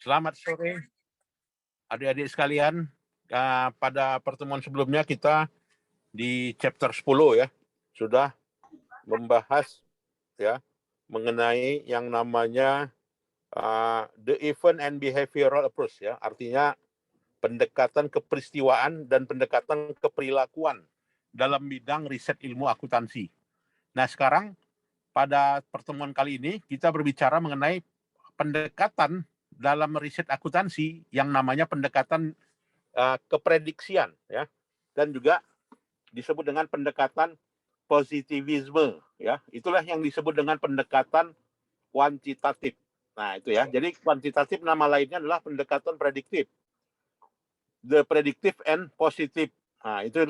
Selamat sore, adik-adik sekalian. Pada pertemuan sebelumnya kita di chapter 10 ya sudah membahas ya mengenai yang namanya the event and behavioral approach ya, artinya pendekatan keperistiwaan dan pendekatan keperilakuan dalam bidang riset ilmu akuntansi. Nah, sekarang pada pertemuan kali ini kita berbicara mengenai pendekatan dalam riset akuntansi yang namanya pendekatan keprediksian ya, dan juga disebut dengan pendekatan positivisme ya. Itulah yang disebut dengan pendekatan kuantitatif. Nah, itu ya. Jadi kuantitatif nama lainnya adalah pendekatan prediktif. The predictive and positive. Nah, itu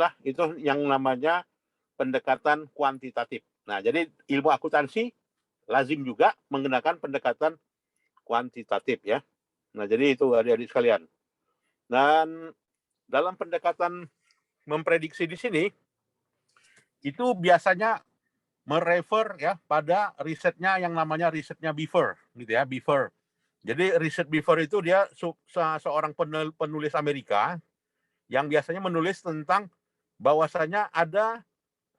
yang namanya pendekatan kuantitatif. Nah, jadi ilmu akuntansi lazim juga menggunakan pendekatan kuantitatif ya. Nah, jadi itu adik-adik sekalian. Dan dalam pendekatan memprediksi di sini itu biasanya merefer ya pada risetnya yang namanya risetnya Beaver gitu ya, Beaver. Jadi riset Beaver itu dia seorang penulis Amerika yang biasanya menulis tentang bahwasanya ada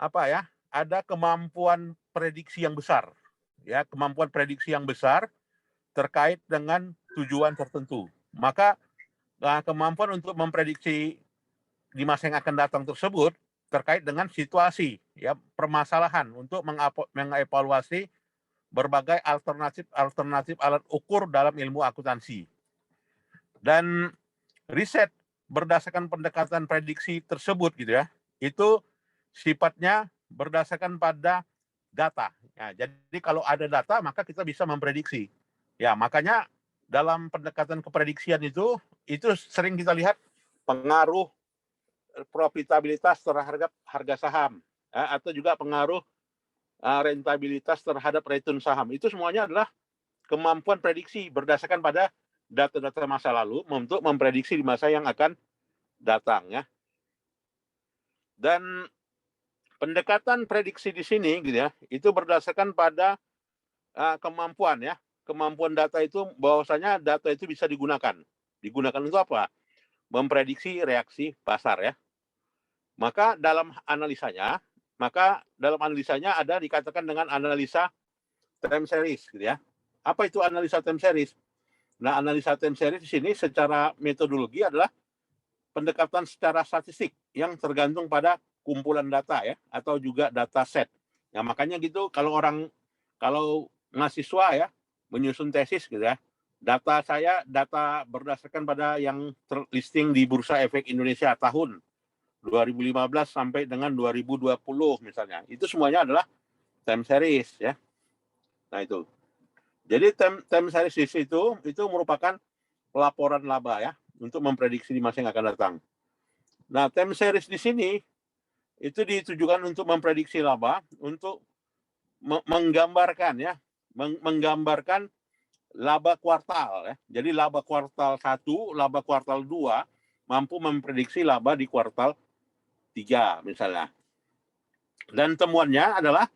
apa ya, ada kemampuan prediksi yang besar. Ya, kemampuan prediksi yang besar terkait dengan tujuan tertentu. Maka kemampuan untuk memprediksi di masa yang akan datang tersebut terkait dengan situasi ya, permasalahan untuk mengevaluasi berbagai alternatif alat ukur dalam ilmu akuntansi. Dan riset berdasarkan pendekatan prediksi tersebut gitu ya, itu sifatnya berdasarkan pada data. Ya, jadi kalau ada data maka kita bisa memprediksi. Ya, makanya dalam pendekatan keprediksian itu sering kita lihat pengaruh profitabilitas terhadap harga saham ya, atau juga pengaruh rentabilitas terhadap return saham. Itu semuanya adalah kemampuan prediksi berdasarkan pada data-data masa lalu untuk memprediksi di masa yang akan datang ya. Dan pendekatan prediksi di sini gitu ya, itu berdasarkan pada kemampuan ya. Kemampuan data itu bahwasanya data itu bisa digunakan. Digunakan untuk apa? Memprediksi reaksi pasar ya. Maka dalam analisanya ada dikatakan dengan analisa time series gitu ya. Apa itu analisa time series? Nah, analisa time series di sini secara metodologi adalah pendekatan secara statistik yang tergantung pada kumpulan data ya, atau juga data set. Nah, makanya gitu kalau mahasiswa ya menyusun tesis gitu ya, data berdasarkan pada yang terlisting di Bursa Efek Indonesia tahun 2015 sampai dengan 2020 misalnya. Itu semuanya adalah time series ya. Nah, itu. Jadi time series itu merupakan laporan laba ya untuk memprediksi di masa yang akan datang. Nah, time series di sini itu ditujukan untuk memprediksi laba, untuk menggambarkan ya, menggambarkan laba kuartal ya. Jadi laba kuartal 1, laba kuartal 2 mampu memprediksi laba di kuartal 3 misalnya. Dan temuannya adalah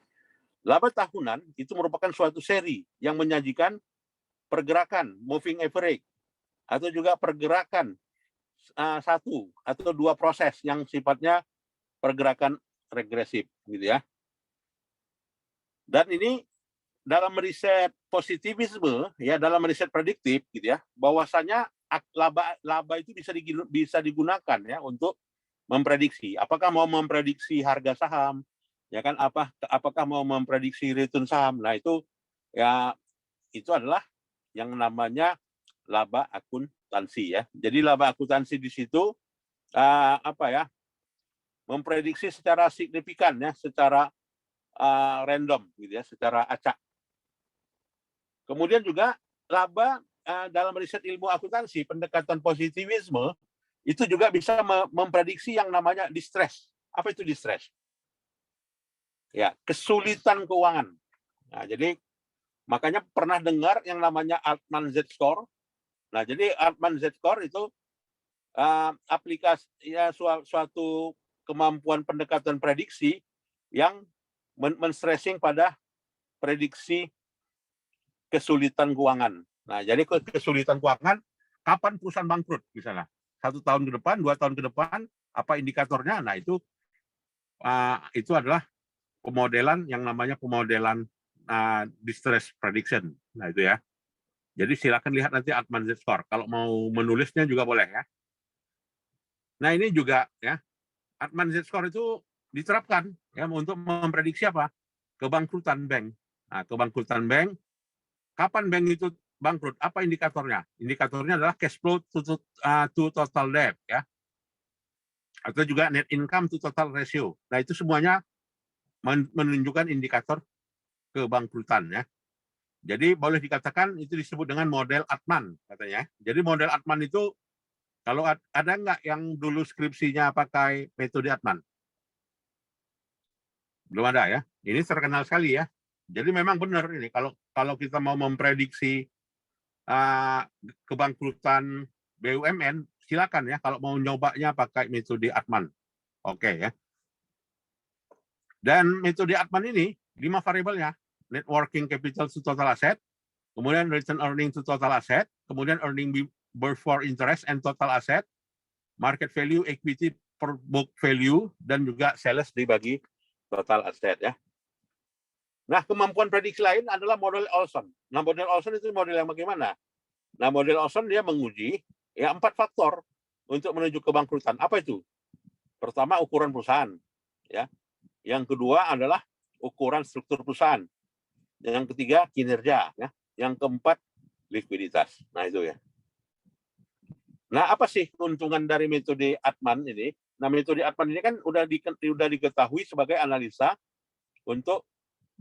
laba tahunan itu merupakan suatu seri yang menyajikan pergerakan moving average atau juga pergerakan satu atau dua proses yang sifatnya pergerakan regresif gitu ya. Dan ini dalam riset positivisme ya, dalam riset prediktif gitu ya, bahwasanya laba itu bisa digunakan ya untuk memprediksi. Apakah mau memprediksi harga saham, ya kan? Apakah mau memprediksi return saham? Nah, itu ya, itu adalah yang namanya laba akuntansi ya. Jadi laba akuntansi di situ memprediksi secara signifikan ya, secara random gitu ya, secara acak. Kemudian juga laba dalam riset ilmu akuntansi, pendekatan positivisme itu juga bisa memprediksi yang namanya distress. Apa itu distress? Ya, kesulitan keuangan. Nah, jadi makanya pernah dengar yang namanya Altman Z-score. Nah, jadi Altman Z-score itu aplikasi ya, suatu kemampuan pendekatan prediksi yang men-stressing pada prediksi kesulitan keuangan. Nah, jadi kesulitan keuangan, kapan perusahaan bangkrut misalnya? 1 tahun ke depan, 2 tahun ke depan, apa indikatornya? Nah, itu adalah pemodelan yang namanya pemodelan distress prediction. Nah, itu ya. Jadi silakan lihat nanti Altman Z-score. Kalau mau menulisnya juga boleh ya. Nah, ini juga ya, Altman Z-score itu diterapkan ya untuk memprediksi apa? Kebangkrutan bank. Nah, kebangkrutan bank, kapan bank itu bangkrut? Apa indikatornya? Indikatornya adalah cash flow to total debt ya. Atau juga net income to total ratio. Nah, itu semuanya menunjukkan indikator kebangkrutan ya. Jadi boleh dikatakan itu disebut dengan model Altman katanya. Jadi model Altman itu kalau ada nggak yang dulu skripsinya pakai metode Altman? Belum ada ya. Ini terkenal sekali ya. Jadi memang benar ini kalau kita mau memprediksi kebangkrutan BUMN, silakan ya kalau mau nyobanya pakai metode Altman. Oke ya. Dan metode Altman ini 5 variabelnya. Net working capital to total asset, kemudian return earning to total asset, kemudian earning before interest and total asset, market value, equity per book value, dan juga sales dibagi total asset ya. Nah, kemampuan prediksi lain adalah model Olson. Nah, model Olson itu model yang bagaimana? Nah, model Olson dia menguji ya 4 faktor untuk menuju kebangkrutan. Apa itu? Pertama, ukuran perusahaan ya. Yang kedua adalah ukuran struktur perusahaan. Yang ketiga, kinerja ya. Yang keempat, likuiditas. Nah, itu ya. Nah, apa sih keuntungan dari metode Altman ini? Nah, metode Altman ini kan udah diketahui sebagai analisa untuk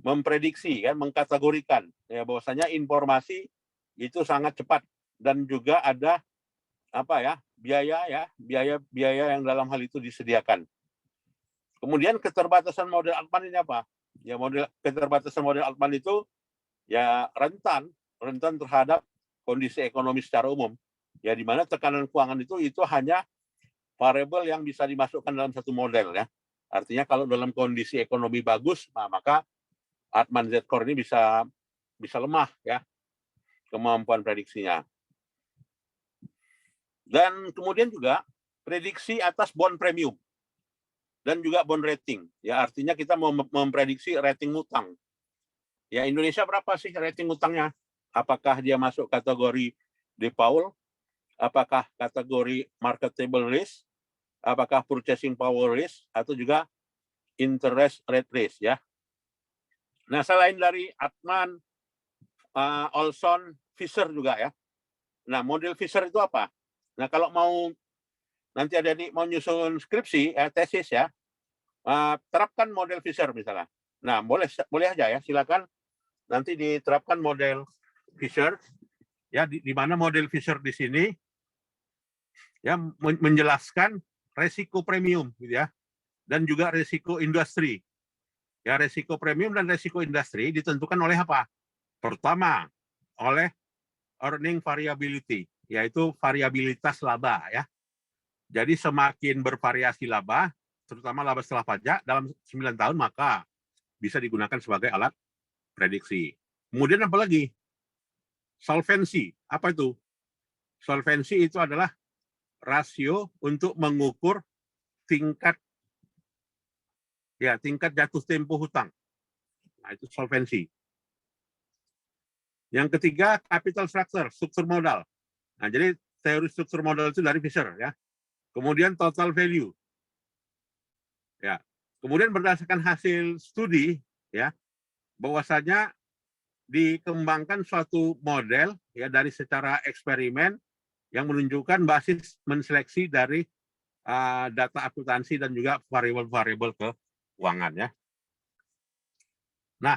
memprediksi kan, mengkategorikan ya bahwasanya informasi itu sangat cepat dan juga ada apa ya biaya yang dalam hal itu disediakan. Kemudian keterbatasan model Altman ini apa? Ya keterbatasan model Altman itu ya rentan terhadap kondisi ekonomi secara umum. Ya di mana tekanan keuangan itu hanya variabel yang bisa dimasukkan dalam satu model ya. Artinya kalau dalam kondisi ekonomi bagus, maka Altman Z-score ini bisa lemah ya kemampuan prediksinya. Dan kemudian juga prediksi atas bond premium dan juga bond rating. Ya artinya kita mau memprediksi rating utang. Ya Indonesia berapa sih rating utangnya? Apakah dia masuk kategori default? Apakah kategori marketable risk? Apakah purchasing power risk atau juga interest rate risk ya? Nah, selain dari Altman, Olson, Fisher juga ya. Nah, model Fisher itu apa? Nah, kalau mau nanti adik-adik mau nyusun skripsi, tesis ya, terapkan model Fisher misalnya. Nah, boleh aja ya, silakan nanti diterapkan model Fisher ya, di mana model Fisher di sini ya menjelaskan resiko premium gitu ya, dan juga resiko industri. Ya, resiko premium dan resiko industri ditentukan oleh apa? Pertama, oleh earning variability, yaitu variabilitas laba ya. Jadi semakin bervariasi laba, terutama laba setelah pajak dalam 9 tahun, maka bisa digunakan sebagai alat prediksi. Kemudian apa lagi? Solvency. Apa itu? Solvency itu adalah rasio untuk mengukur tingkat jatuh tempo hutang. Nah, itu solvency. Yang ketiga, capital structure, struktur modal. Nah, jadi teori struktur modal itu dari Fisher ya. Kemudian total value. Ya. Kemudian berdasarkan hasil studi ya, bahwasanya dikembangkan suatu model ya dari secara eksperimen yang menunjukkan basis menseleksi dari data akuntansi dan juga variabel-variabel keuangan ya. Nah,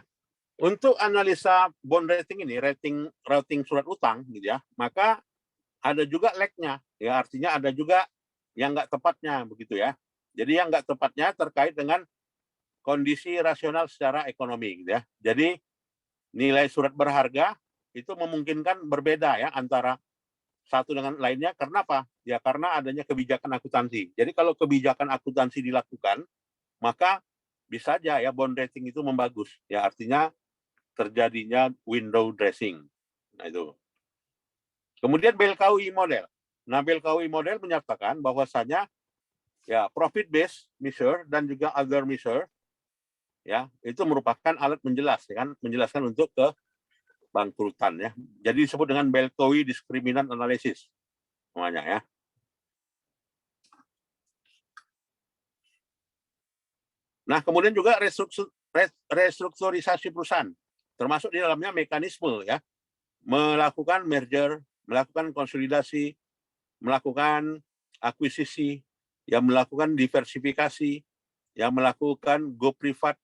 untuk analisa bond rating ini, rating surat utang gitu ya, maka ada juga lag-nya ya, artinya ada juga yang nggak tepatnya begitu ya. Jadi yang nggak tepatnya terkait dengan kondisi rasional secara ekonomi gitu ya. Jadi nilai surat berharga itu memungkinkan berbeda ya antara satu dengan lainnya. Karena apa? Ya karena adanya kebijakan akuntansi. Jadi kalau kebijakan akuntansi dilakukan, maka bisa aja ya bond rating itu membagus. Ya artinya terjadinya window dressing. Nah itu. Kemudian BLKUI model. Nah, BLKUI model menyatakan bahwasanya ya profit based measure dan juga other measure ya itu merupakan alat menjelaskan untuk kebangkrutan ya. Jadi disebut dengan BLKUI discriminant analysis namanya ya. Nah, kemudian juga restrukturisasi perusahaan, termasuk di dalamnya mekanisme ya, melakukan merger, melakukan konsolidasi, melakukan akuisisi, yang melakukan diversifikasi, yang melakukan go privat,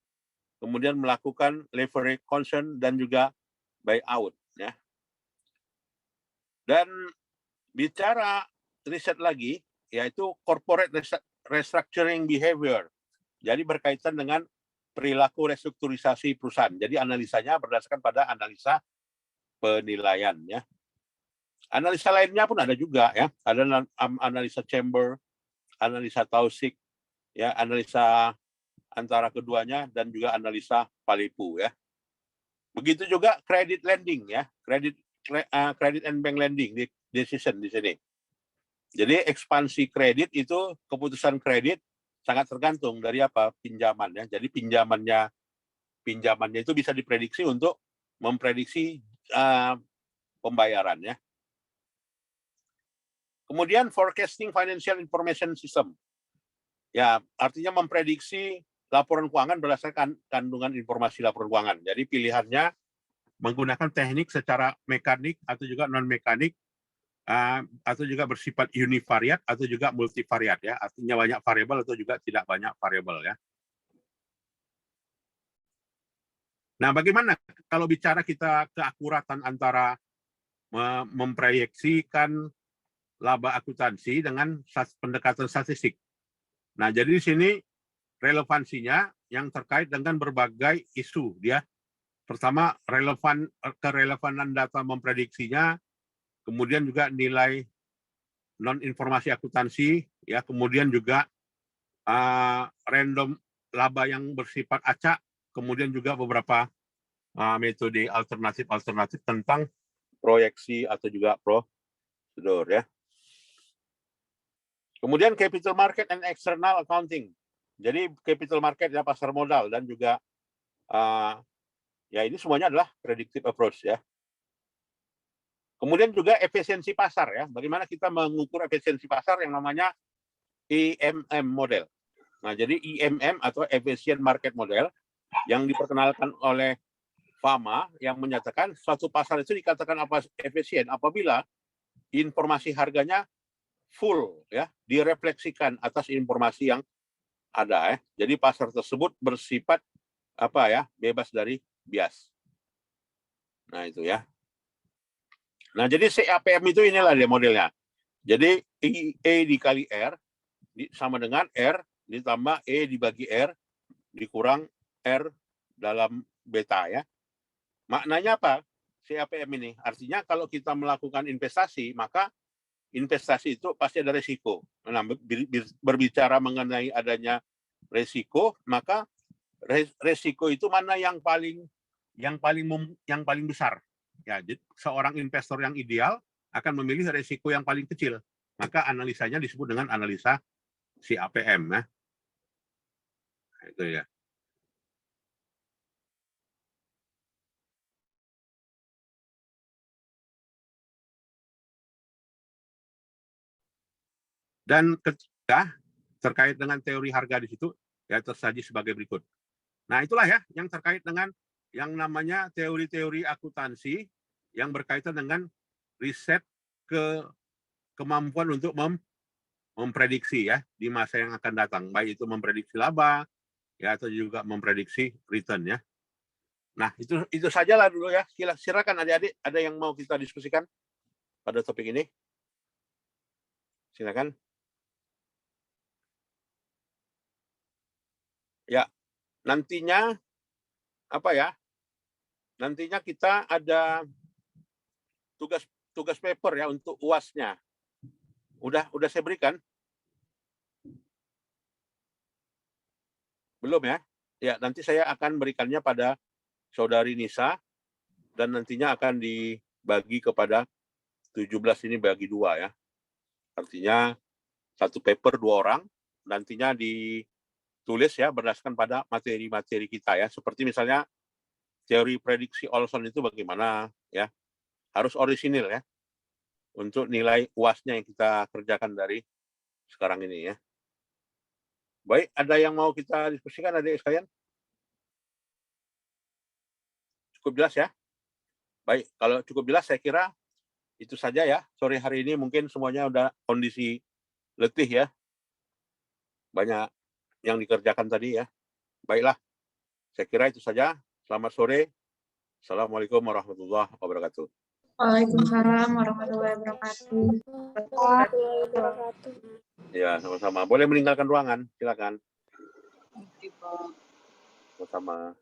kemudian melakukan leverage concern dan juga buyout ya. Dan bicara riset lagi yaitu corporate restructuring behavior. Jadi berkaitan dengan perilaku restrukturisasi perusahaan. Jadi analisanya berdasarkan pada analisa penilaian ya. Analisa lainnya pun ada juga ya. Ada analisa Chamber, analisa Tausig, ya, analisa antara keduanya dan juga analisa Palepu ya. Begitu juga credit lending ya, credit and bank lending decision di sini. Jadi ekspansi kredit itu keputusan kredit sangat tergantung dari apa pinjaman ya. Jadi pinjamannya itu bisa diprediksi untuk memprediksi pembayaran ya. Kemudian forecasting financial information system. Ya, artinya memprediksi laporan keuangan berdasarkan kandungan informasi laporan keuangan. Jadi pilihannya menggunakan teknik secara mekanik atau juga non mekanik atau juga bersifat univariat atau juga multivariat ya. Artinya banyak variabel atau juga tidak banyak variabel ya. Nah, bagaimana kalau bicara kita keakuratan antara memproyeksikan laba akuntansi dengan pendekatan statistik. Nah, jadi di sini relevansinya yang terkait dengan berbagai isu dia. Pertama, kerelevanan data memprediksinya, kemudian juga nilai non informasi akuntansi ya, kemudian juga random laba yang bersifat acak, kemudian juga beberapa metode alternatif tentang proyeksi atau juga prosedur ya. Kemudian capital market and external accounting. Jadi capital market ya, pasar modal, dan juga ya ini semuanya adalah predictive approach ya. Kemudian juga efisiensi pasar ya. Bagaimana kita mengukur efisiensi pasar yang namanya EMM model. Nah, jadi EMM atau efficient market model yang diperkenalkan oleh Fama yang menyatakan suatu pasar itu dikatakan apa efisien apabila informasi harganya full ya, direfleksikan atas informasi yang ada ya. Jadi pasar tersebut bersifat apa ya, bebas dari bias. Nah, itu ya. Nah, jadi CAPM itu inilah dia modelnya. Jadi E dikali R sama dengan R ditambah E dibagi R dikurang R dalam beta ya. Maknanya apa? CAPM ini artinya kalau kita melakukan investasi, maka investasi itu pasti ada resiko. Nah, berbicara mengenai adanya resiko, maka resiko itu mana yang paling besar? Ya, jadi seorang investor yang ideal akan memilih resiko yang paling kecil. Maka analisanya disebut dengan analisa CAPM ya. Nah, itu ya. Dan ketiga, terkait dengan teori harga di situ ya tersaji sebagai berikut. Nah, itulah ya yang terkait dengan yang namanya teori-teori akuntansi yang berkaitan dengan riset kemampuan untuk memprediksi ya di masa yang akan datang, baik itu memprediksi laba ya atau juga memprediksi return ya. Nah, itu sajalah dulu ya. Silakan adik-adik, ada yang mau kita diskusikan pada topik ini? Silakan. Ya, nantinya apa ya? Nantinya kita ada tugas paper ya untuk UAS-nya. Udah saya berikan? Belum ya? Ya, nanti saya akan berikannya pada Saudari Nisa dan nantinya akan dibagi kepada 17 ini bagi 2 ya. Artinya satu paper 2 orang, nantinya ditulis ya berdasarkan pada materi-materi kita ya. Seperti misalnya teori prediksi Olson itu bagaimana ya. Harus orisinil ya. Untuk nilai UAS-nya yang kita kerjakan dari sekarang ini ya. Baik, ada yang mau kita diskusikan adik sekalian? Cukup jelas ya? Baik, kalau cukup jelas saya kira itu saja ya. Sore hari ini mungkin semuanya udah kondisi letih ya. Banyak yang dikerjakan tadi ya. Baiklah, saya kira itu saja. Selamat sore. Assalamualaikum warahmatullahi wabarakatuh. Waalaikumsalam warahmatullahi wabarakatuh. Ya, sama-sama. Boleh meninggalkan ruangan, silakan. Sama-sama.